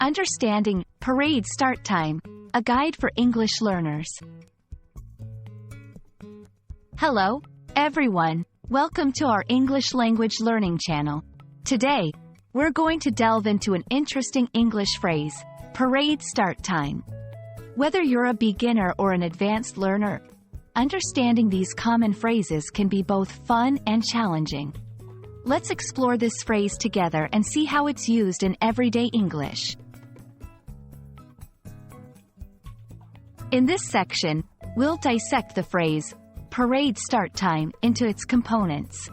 Understanding parade start time, a guide for English learners. Hello, everyone. Welcome to our English language learning channel. Today, we're going to delve into an interesting English phrase, parade start time. Whether you're a beginner or an advanced learner, understanding these common phrases can be both fun and challenging. Let's explore this phrase together and see how it's used in everyday English. In this section, we'll dissect the phrase, parade start time, into its components.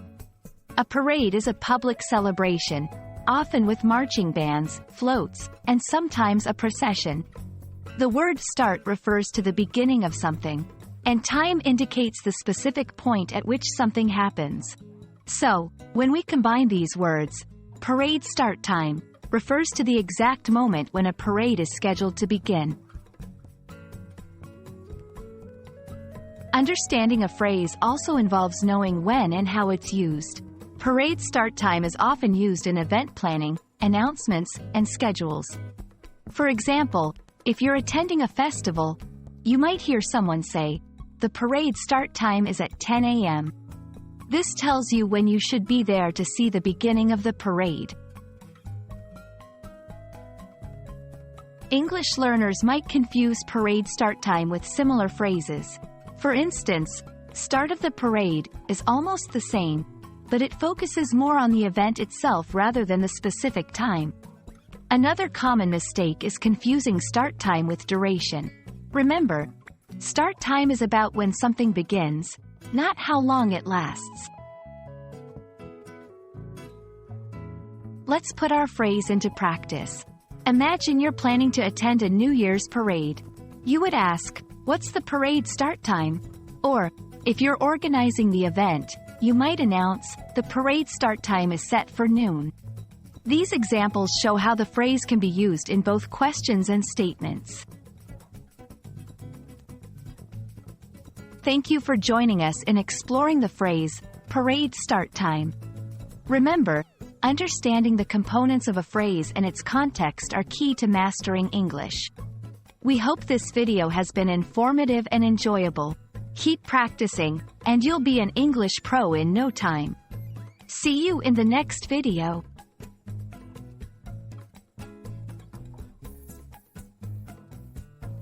A parade is a public celebration, often with marching bands, floats, and sometimes a procession. The word start refers to the beginning of something, and time indicates the specific point at which something happens. So, when we combine these words, parade start time refers to the exact moment when a parade is scheduled to begin. Understanding a phrase also involves knowing when and how it's used. Parade start time is often used in event planning, announcements, and schedules. For example, if you're attending a festival, you might hear someone say, "The parade start time is at 10 a.m. This tells you when you should be there to see the beginning of the parade. English learners might confuse parade start time with similar phrases. For instance, start of the parade is almost the same, but it focuses more on the event itself rather than the specific time. Another common mistake is confusing start time with duration. Remember, start time is about when something begins, not how long it lasts. Let's put our phrase into practice. Imagine you're planning to attend a New Year's parade. You would ask, "What's the parade start time?" Or, if you're organizing the event, you might announce, "The parade start time is set for noon." These examples show how the phrase can be used in both questions and statements. Thank you for joining us in exploring the phrase, parade start time. Remember, understanding the components of a phrase and its context are key to mastering English. We hope this video has been informative and enjoyable. Keep practicing, and you'll be an English pro in no time. See you in the next video.